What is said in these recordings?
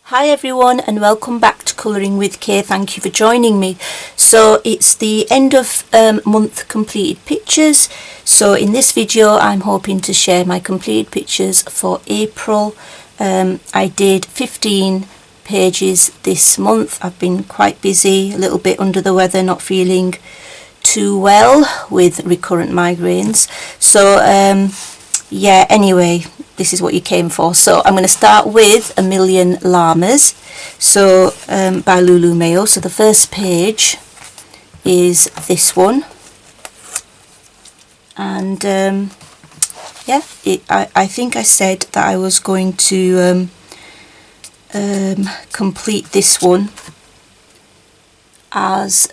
Hi everyone and welcome back to Colouring with Kay. Thank you for joining me. So it's the end of month completed pictures. So in this video I'm hoping to share my completed pictures for April. I did 15 pages this month. I've been quite busy, a little bit under the weather, not feeling too well with recurrent migraines. So yeah, anyway, this is what you came for. So I'm going to start with A Million Llamas, so by Lulu Mayo. So the first page is this one, and yeah, I think I said that I was going to complete this one as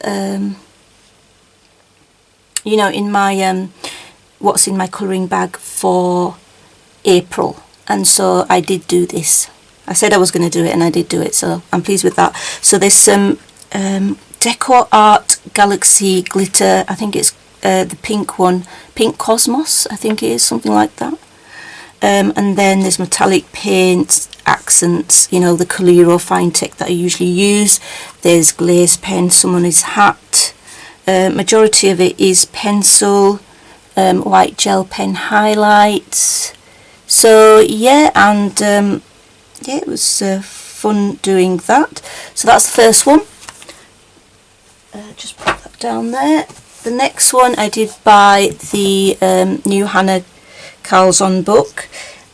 you know, in my what's in my colouring bag for April, and so I did do this. I said I was going to do it and I did do it, so I'm pleased with that. So there's some Deco Art Galaxy glitter. I think it's the pink one, Pink Cosmos, I think it is, something like that. And then there's metallic paints, accents, you know, the Coliro fine tech that I usually use. There's glaze pen, some on his hat. Majority of it is pencil, white gel pen highlights. So yeah, and yeah, it was fun doing that. So that's the first one. Just put that down there. The next one I did buy the new Hannah Carlzon book.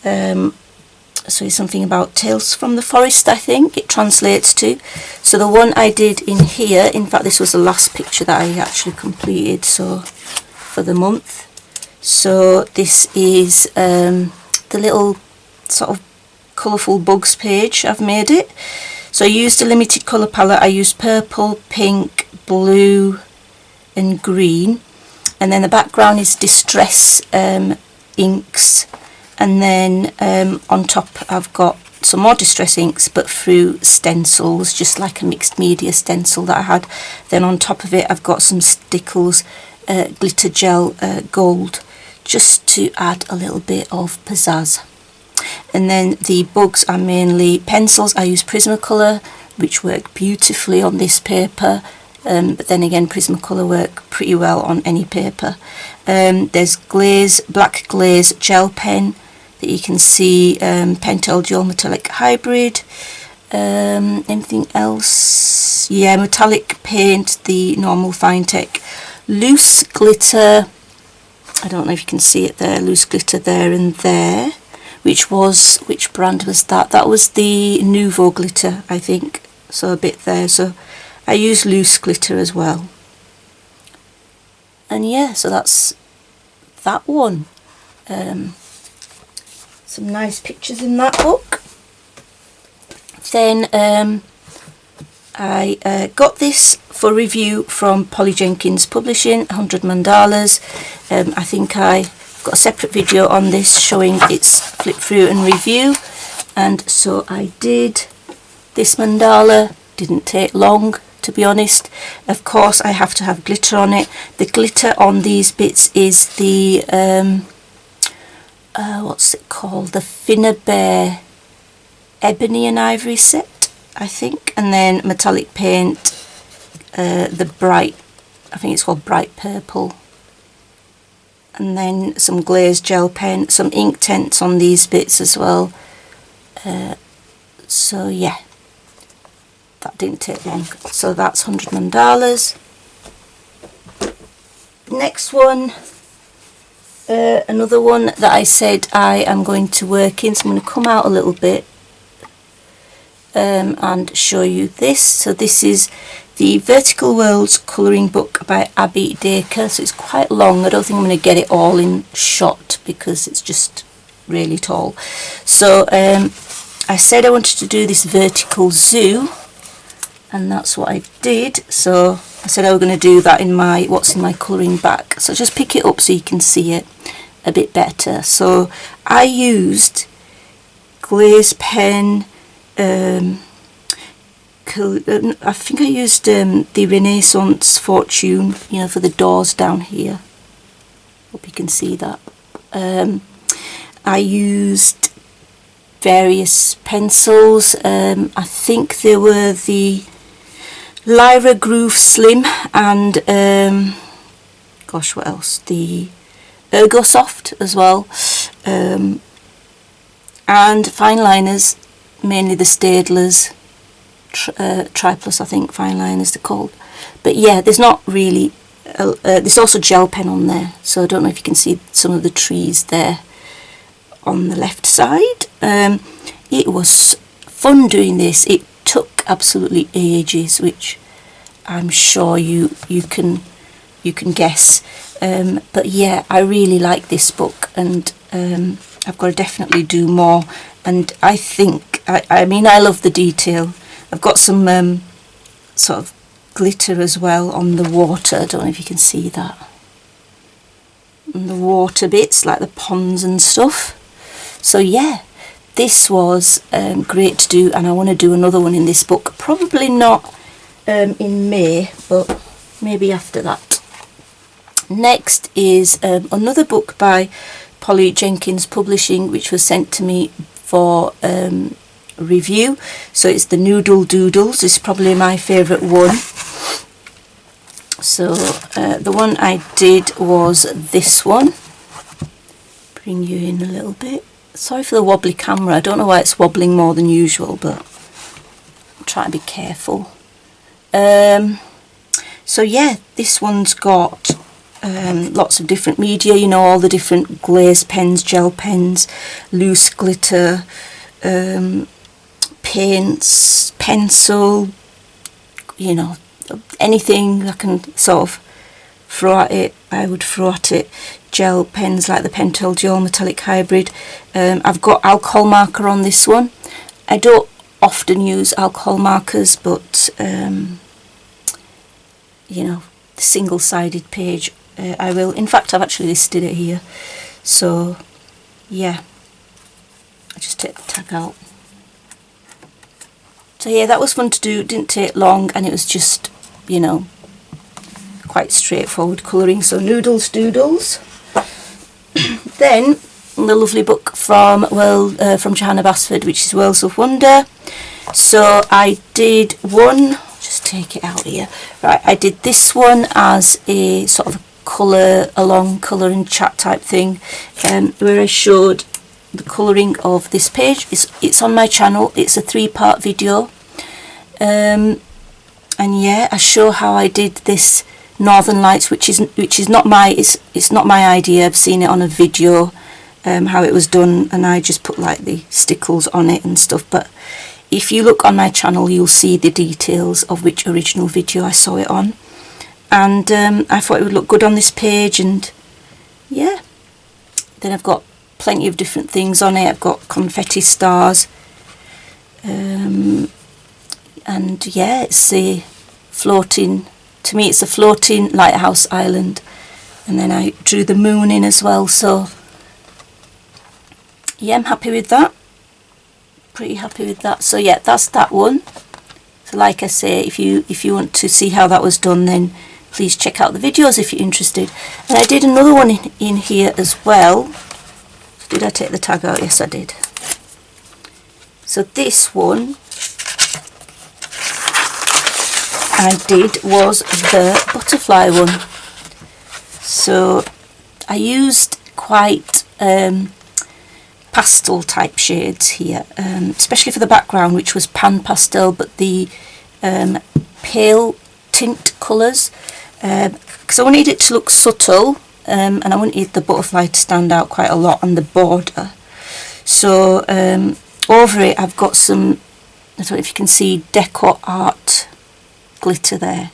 So it's something about Tales from the Forest, I think it translates to. So the one I did in here, in fact this was the last picture that I actually completed, so for the month. So this is the little sort of colourful bugs page. I've made it. So I used a limited colour palette. I used purple, pink, blue and green, and then the background is Distress inks, and then on top I've got some more Distress inks but through stencils, just like a mixed media stencil that I had. Then on top of it I've got some Stickles glitter gel gold, just to add a little bit of pizzazz. And then the bugs are mainly pencils. I use Prismacolor, which work beautifully on this paper, but then again Prismacolor work pretty well on any paper. There's glaze, black glaze gel pen that you can see, Pentel Dual Metallic Hybrid. Anything else? Yeah, metallic paint, the normal fine tech. Loose glitter, I don't know if you can see it there, loose glitter there and there. Which brand was that? That was the Nouveau glitter, I think. So a bit there. So I use loose glitter as well. And yeah, so that's that one. Some nice pictures in that book. Then I got this for review from Polly Jenkins Publishing, 100 Mandalas. I think I got a separate video on this showing its flip through and review, and so I did. This mandala didn't take long, to be honest. Of course I have to have glitter on it. The glitter on these bits is the what's it called, the Finnabair Ebony and Ivory set, I think, and then metallic paint, the bright, I think it's called Bright Purple, and then some glazed gel pen, some ink tents on these bits as well. So yeah, that didn't take long. So that's 100 Mandalas. Next one, another one that I said I am going to work in, so I'm going to come out a little bit and show you this. So this is the Vertical Worlds colouring book by Abby Dacre. So it's quite long. I don't think I'm going to get it all in shot because it's just really tall. So I said I wanted to do this vertical zoo, and that's what I did. So I said I was going to do that in my what's in my colouring bag. So just pick it up so you can see it a bit better. So I used glaze pen, I think I used the Renaissance Fortune, you know, for the doors down here. Hope you can see that. I used various pencils. I think they were the Lyra Groove Slim and gosh, what else? The Ergo Soft as well, and fine liners, mainly the Staedtlers, Triplus I think fine liners they're called. But yeah, there's not really, there's also gel pen on there, so I don't know if you can see some of the trees there on the left side. It was fun doing this. It took absolutely ages, which I'm sure you can guess. But yeah, I really like this book, and I've got to definitely do more. And I think, I mean, I love the detail. I've got some sort of glitter as well on the water. I don't know if you can see that. And the water bits, like the ponds and stuff. So yeah, this was great to do, and I want to do another one in this book. Probably not in May, but maybe after that. Next is another book by Polly Jenkins Publishing, which was sent to me for review. So it's the Noodle Doodles. It's probably my favourite one. So the one I did was this one. Bring you in a little bit. Sorry for the wobbly camera. I don't know why it's wobbling more than usual, but I'm trying to be careful. So yeah, this one's got lots of different media, you know, all the different glaze pens, gel pens, loose glitter, paints, pencil, you know, anything I can sort of throw at it, I would throw at it. Gel pens like the Pentel Dual Metallic Hybrid. I've got alcohol marker on this one. I don't often use alcohol markers, but you know, the single-sided page I will. In fact, I've actually listed it here. So yeah, I just take the tag out. So yeah, that was fun to do. It didn't take long, and it was just, you know, quite straightforward colouring. So Noodle Doodles. Then the lovely book from from Johanna Basford, which is Worlds of Wonder. So I did one, just take it out here. Right, I did this one as a sort of colour and chat type thing, where I showed the colouring of this page. It's on my channel. It's a 3-part video, and yeah, I show how I did this Northern Lights, which is not my it's not my idea. I've seen it on a video, how it was done, and I just put like the stickles on it and stuff. But if you look on my channel, you'll see the details of which original video I saw it on, and I thought it would look good on this page. And yeah, then I've got plenty of different things on it. I've got confetti stars, and yeah, it's a floating. To me, it's a floating lighthouse island, and then I drew the moon in as well. So yeah, I'm happy with that. Pretty happy with that. So yeah, that's that one. So like I say, if you want to see how that was done, then please check out the videos if you're interested. And I did another one in here as well. Did I take the tag out? Yes, I did. So this one I did was the butterfly one. So I used quite pastel type shades here, especially for the background, which was pan pastel, but the pale tint colours, because I wanted it to look subtle, and I wanted the butterfly to stand out quite a lot on the border. So over it I've got some, I don't know if you can see, Deco Art glitter there.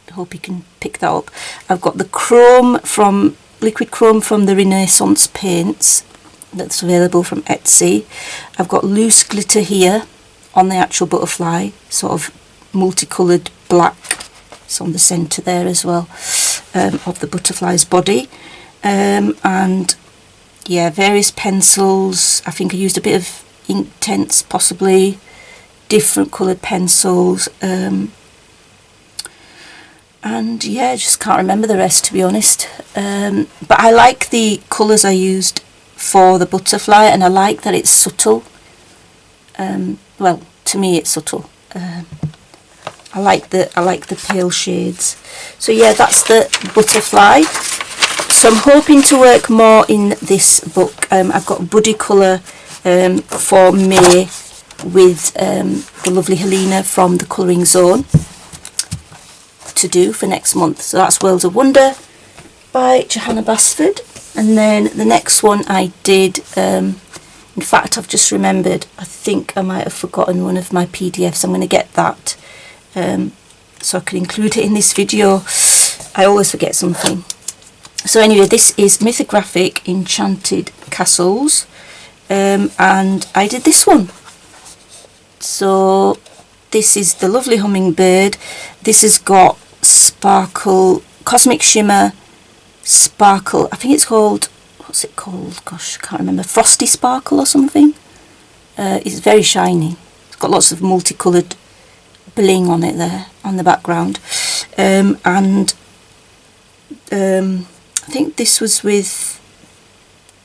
I hope you can pick that up. I've got the chrome from liquid chrome from the Renaissance paints that's available from Etsy. I've got loose glitter here on the actual butterfly, sort of multicoloured black. It's on the centre there as well, of the butterfly's body, and yeah, various pencils. I think I used a bit of ink tints, possibly different coloured pencils, and yeah, I just can't remember the rest, to be honest. But I like the colours I used for the butterfly, and I like that it's subtle. well, to me it's subtle. I like the pale shades. So yeah, that's the butterfly. So I'm hoping to work more in this book. I've got buddy colour for May with the lovely Helina from the Colouring Zone to do for next month. So that's Worlds of Wonder by Johanna Basford. And then the next one I did, in fact I've just remembered, I think I might have forgotten one of my PDFs. I'm going to get that so I can include it in this video. I always forget something. So anyway, this is Mythographic Enchanted Castles, and I did this one. So this is the lovely hummingbird. This has got sparkle, cosmic shimmer, sparkle. I think it's called, what's it called? Gosh, I can't remember. Frosty sparkle or something. It's very shiny. It's got lots of multicoloured bling on it there on the background, and I think this was with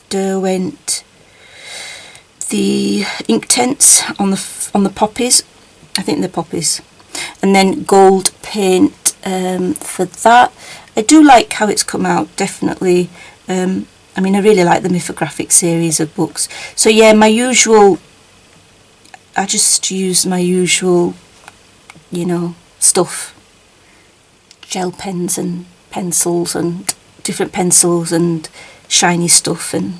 Derwent, the ink tints on the poppies. I think they're poppies, and then gold paint for that. I do like how it's come out, definitely. I mean, I really like the Mythographic series of books. So yeah, I just use my usual, you know, stuff, gel pens and pencils and different pencils and shiny stuff. And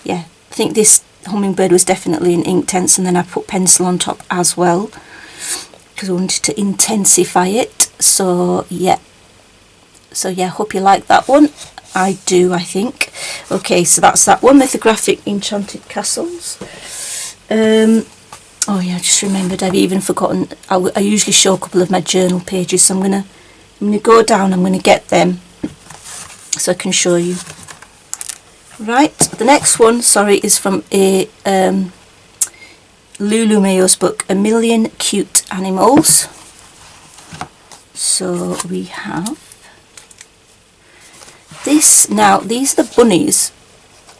yeah, I think this hummingbird was definitely in ink tints, and then I put pencil on top as well because I wanted to intensify it. So yeah, hope you like that one. I do, I think. Okay, so that's that one, Mythographic Enchanted Castles. Oh yeah, I just remembered, I've even forgotten, I usually show a couple of my journal pages, so I'm gonna go down, I'm gonna get them so I can show you. Right, the next one, sorry, is from a Lulu Mayo's book, A Million Cute Animals. So we have this. Now, these are the bunnies,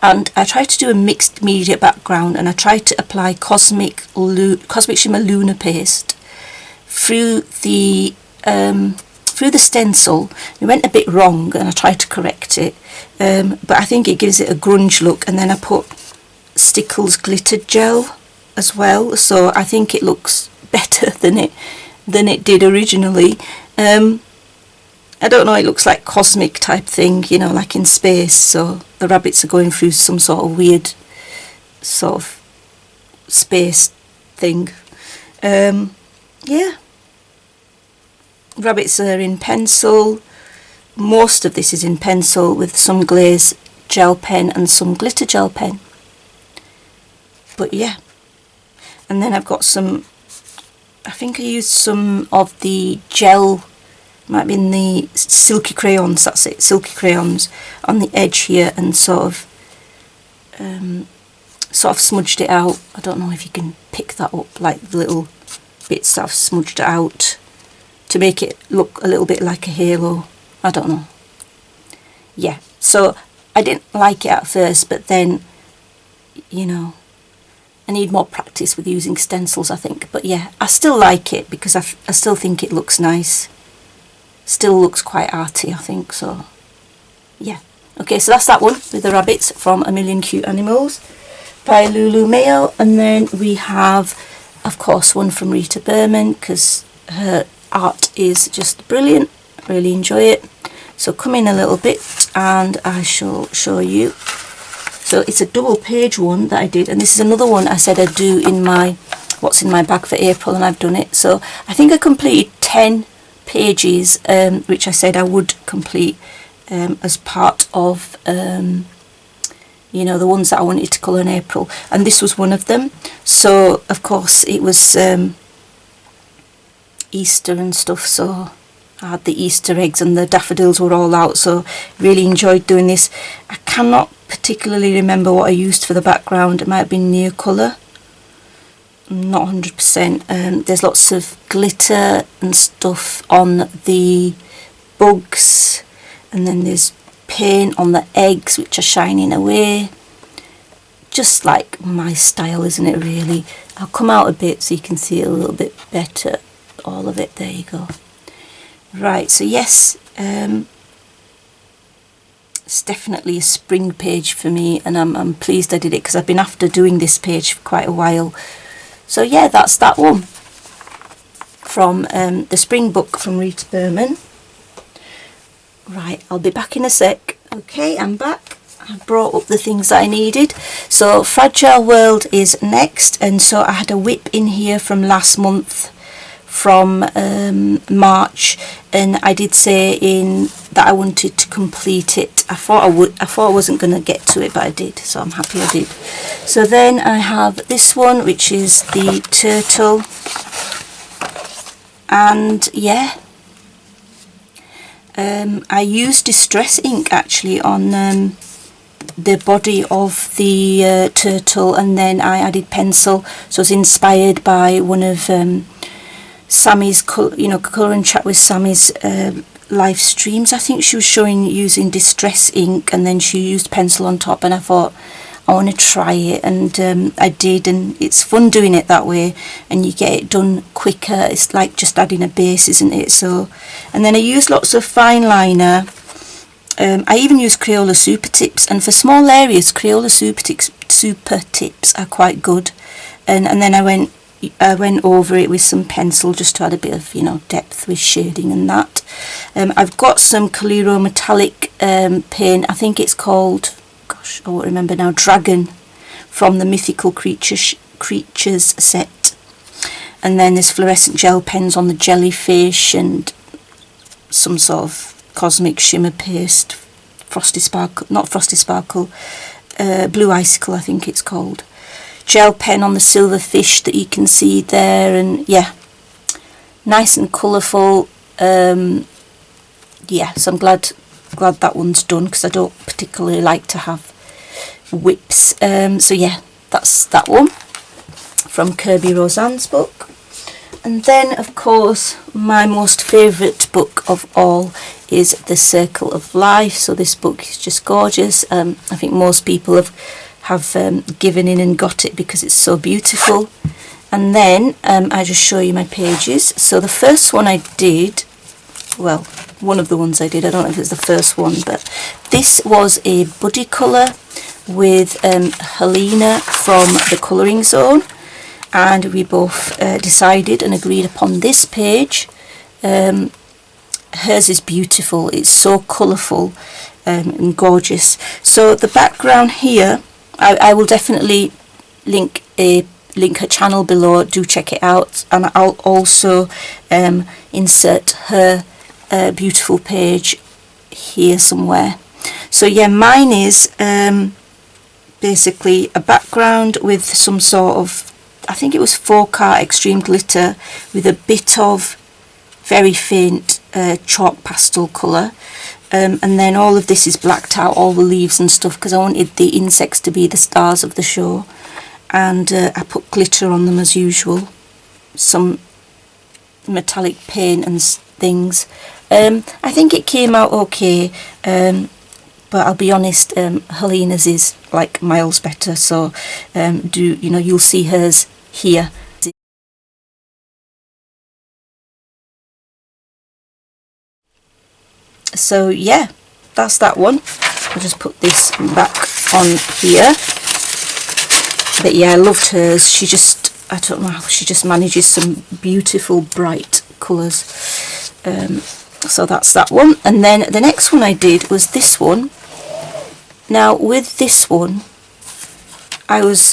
and I tried to do a mixed media background, and I tried to apply Cosmic Shimmer Lunar Paste through the stencil. It went a bit wrong, and I tried to correct it, but I think it gives it a grunge look. And then I put Stickles glittered gel as well, so I think it looks better than it did originally. I don't know, it looks like cosmic type thing, you know, like in space. So the rabbits are going through some sort of weird sort of space thing. Yeah, rabbits are in pencil. Most of this is in pencil with some glaze gel pen and some glitter gel pen. But yeah, and then I've got some, I think I used some of the gel, might be in the silky crayons, that's it, silky crayons on the edge here, and sort of smudged it out. I don't know if you can pick that up, like the little bits that I've smudged it out to make it look a little bit like a halo. I don't know. Yeah, so I didn't like it at first, but then, you know, I need more practice with using stencils, I think. But yeah, I still like it because I still think it looks nice. Still looks quite arty, I think. So yeah, okay, so that's that one with the rabbits from A Million Cute Animals by Lulu Mayo. And then we have, of course, one from Rita Berman, because her art is just brilliant. Really enjoy it. So come in a little bit and I shall show you. So it's a double page one that I did, and this is another one I said I'd do in my what's in my bag for April, and I've done it. So I think I completed 10 pages, which I said I would complete as part of you know, the ones that I wanted to colour in April, and this was one of them. So of course it was Easter and stuff, so I had the Easter eggs and the daffodils were all out, so really enjoyed doing this. I cannot particularly remember what I used for the background. It might have been Near Colour, I'm not 100%. There's lots of glitter and stuff on the bugs, and then there's paint on the eggs which are shining away. Just like my style, isn't it, really? I'll come out a bit so you can see it a little bit better, all of it. There you go. Right, so yes, it's definitely a spring page for me, and I'm pleased I did it because I've been after doing this page for quite a while. So yeah, that's that one from the spring book from Rita Berman. Right, I'll be back in a sec. Okay, I'm back. I brought up the things that I needed. So Fragile World is next, and so I had a whip in here from last month, from March, and I did say in that I wanted to complete it. I thought I wasn't going to get to it, but I did, so I'm happy I did. So then I have this one, which is the turtle, and yeah, I used distress ink actually on the body of the turtle, and then I added pencil. So I was inspired by one of Sammy's, Colour and Chat with Sammy's live streams. I think she was showing using distress ink, and then she used pencil on top, and I thought I want to try it, and I did, and it's fun doing it that way, and you get it done quicker. It's like just adding a base, isn't it? So, and then I used lots of fine liner. I even use Crayola Super Tips, and for small areas Crayola Super Tips are quite good, and then I went over it with some pencil just to add a bit of depth with shading and that. I've got some Coliro metallic paint. I think it's called, gosh, I won't remember now, Dragon, from the Mythical Creatures set. And then there's fluorescent gel pens on the jellyfish, and some sort of cosmic shimmer paste, Frosty Sparkle, not Frosty Sparkle, Blue Icicle I think it's called. Gel pen on the silver fish that you can see there, and yeah, nice and colourful. Yeah, so I'm glad that one's done, because I don't particularly like to have whips. So yeah, that's that one from Kirby Roseanne's book. And then of course my most favourite book of all is The Circle of Life. So this book is just gorgeous. I think most people have given in and got it because it's so beautiful. And then I just show you my pages. So the first one I did, well, one of the ones I did, I don't know if it's the first one, but this was a buddy colour with Helina from the Colouring Zone, and we both decided and agreed upon this page. Hers is beautiful, it's so colourful and gorgeous. So the background here, I will definitely link her channel below, do check it out, and I'll also insert her beautiful page here somewhere. So yeah, mine is basically a background with some sort of, I think it was 4K extreme glitter with a bit of very faint chalk pastel colour, and then all of this is blacked out, all the leaves and stuff, because I wanted the insects to be the stars of the show, and I put glitter on them as usual, some metallic paint and things. I think it came out okay, but I'll be honest, Helina's is like miles better, so you'll see hers here. So yeah, that's that one. I'll just put this back on here. But yeah, I loved hers. She just, I don't know how, she just manages some beautiful bright colours. So that's that one. And then the next one I did was this one. Now with this one, I was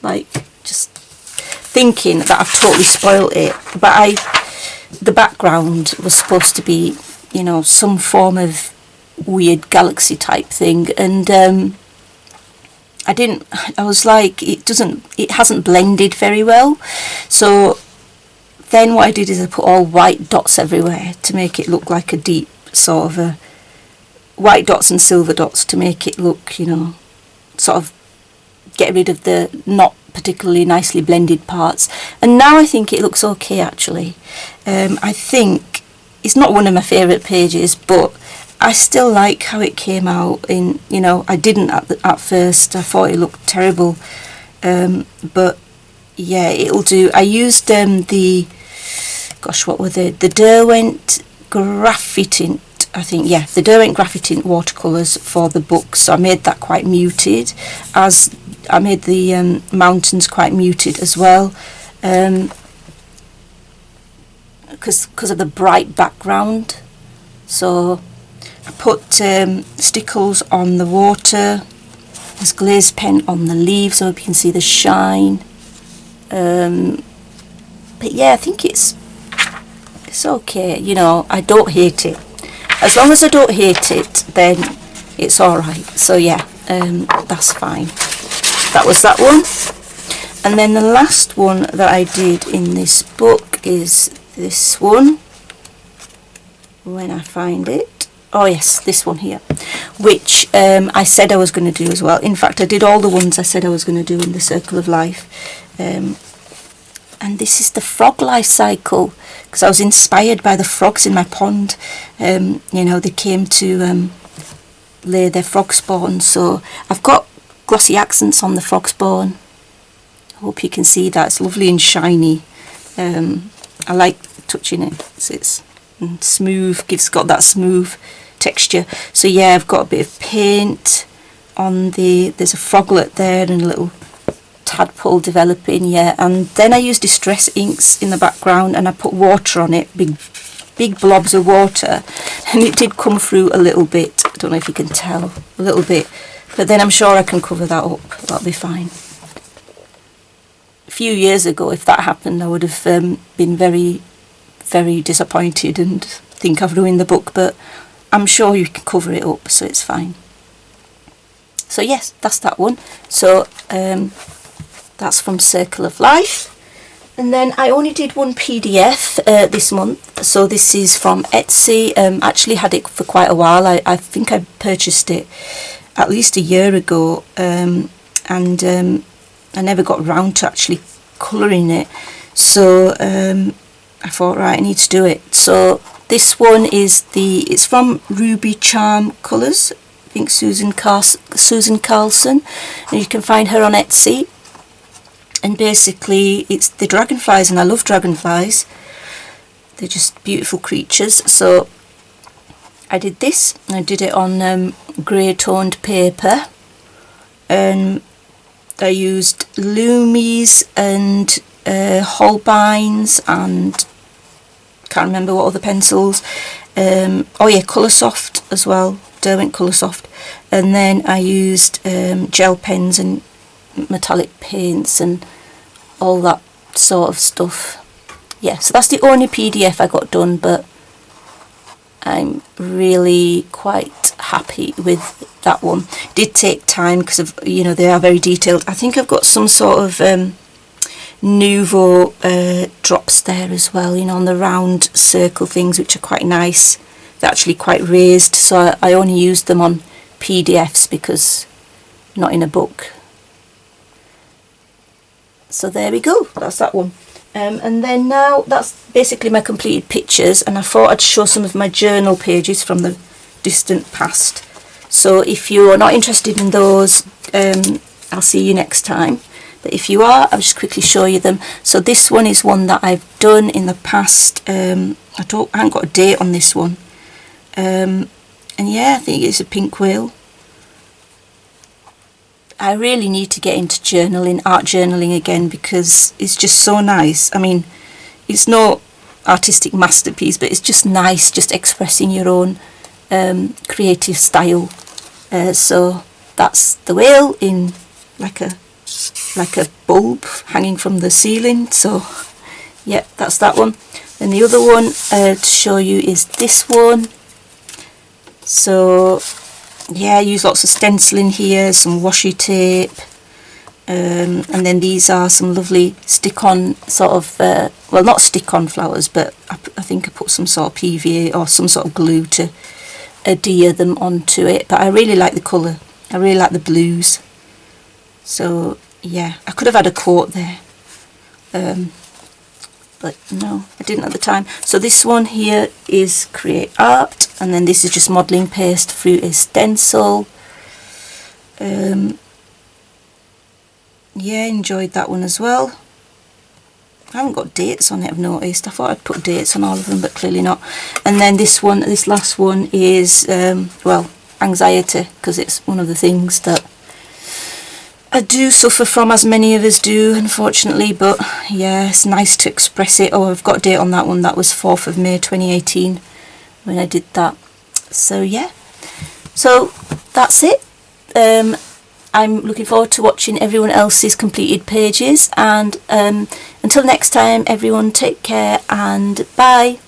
like just thinking that I've totally spoiled it, but the background was supposed to be, some form of weird galaxy type thing, and I was like, it hasn't blended very well. So then what I did is I put all white dots everywhere to make it look like a deep sort of a white dots and silver dots to make it look, sort of get rid of the not particularly nicely blended parts. And now I think it looks okay actually. I think it's not one of my favourite pages, but I still like how it came out. I didn't at first, I thought it looked terrible, but yeah, it'll do. I used the, gosh, what were the Derwent Graphitint, I think, yeah, the Derwent Graphitint watercolours for the book, so I made that quite muted, as I made the mountains quite muted as well, because of the bright background. So I put stickles on the water, there's glazed pen on the leaves, so you can see the shine. But yeah, I think it's okay, you know, I don't hate it. As long as I don't hate it, then it's alright. So yeah, that's fine. That was that one. And then the last one that I did in this book is this one, when I find it. Oh yes, this one here, which I said I was going to do as well. In fact, I did all the ones I said I was going to do in the Circle of Life. And this is the frog life cycle, because I was inspired by the frogs in my pond. You know, they came to lay their frog spawn, so I've got glossy accents on the frog spawn. I hope you can see that, it's lovely and shiny. I like touching it, it's smooth, got that smooth texture. So yeah, I've got a bit of paint on there's a froglet there and a little tadpole developing, yeah, and then I used distress inks in the background and I put water on it, big blobs of water, and it did come through a little bit. I don't know if you can tell, a little bit, but then I'm sure I can cover that up, that'll be fine. A few years ago, if that happened, I would have been very, very disappointed and think I've ruined the book, but I'm sure you can cover it up, so it's fine. So yes, that's that one. So that's from Circle of Life. And then I only did one PDF this month, so this is from Etsy. Actually had it for quite a while. I think I purchased it at least a year ago, and I never got round to actually colouring it, so I thought, right, I need to do it. So this one is it's from Ruby Charm Colours, I think Susan Carlson, and you can find her on Etsy. And basically it's the dragonflies, and I love dragonflies, they're just beautiful creatures. So I did this, I did it on grey toned paper, and I used Loomies and Holbeins and can't remember what other pencils, oh yeah, Coloursoft as well, Derwent Coloursoft, and then I used gel pens and metallic paints and all that sort of stuff. Yeah, so that's the only PDF I got done, but I'm really quite happy with that one. It did take time because of, you know, they are very detailed. I think I've got some sort of Nouveau drops there as well, you know, on the round circle things, which are quite nice. They're actually quite raised, so I only used them on PDFs because not in a book. So there we go, that's that one. And then now that's basically my completed pictures, and I thought I'd show some of my journal pages from the distant past. So if you're not interested in those, I'll see you next time. But if you are, I'll just quickly show you them. So this one is one that I've done in the past. I haven't got a date on this one. And yeah, I think it's a pink whale. I really need to get into journaling, art journaling again, because it's just so nice. I mean, it's no artistic masterpiece, but it's just nice, just expressing your own creative style. So that's the whale in like a bulb hanging from the ceiling. So yeah, that's that one. And the other one to show you is this one. So yeah, I use lots of stenciling here, some washi tape, and then these are some lovely stick-on sort of, well, not stick-on flowers, but I think I put some sort of PVA or some sort of glue to adhere them onto it. But I really like the colour, I really like the blues. So yeah, I could have had a quote there, but no, I didn't at the time. So this one here is Create Art, and then this is just modelling paste through a stencil. Yeah, enjoyed that one as well. I haven't got dates on it, I've noticed. I thought I'd put dates on all of them, but clearly not. And then this last one is, well, anxiety, because it's one of the things that I do suffer from, as many of us do, unfortunately. But yeah, it's nice to express it. Oh, I've got a date on that one. That was 4th of May 2018 when I did that. So yeah, so that's it. I'm looking forward to watching everyone else's completed pages, and until next time, everyone, take care and bye.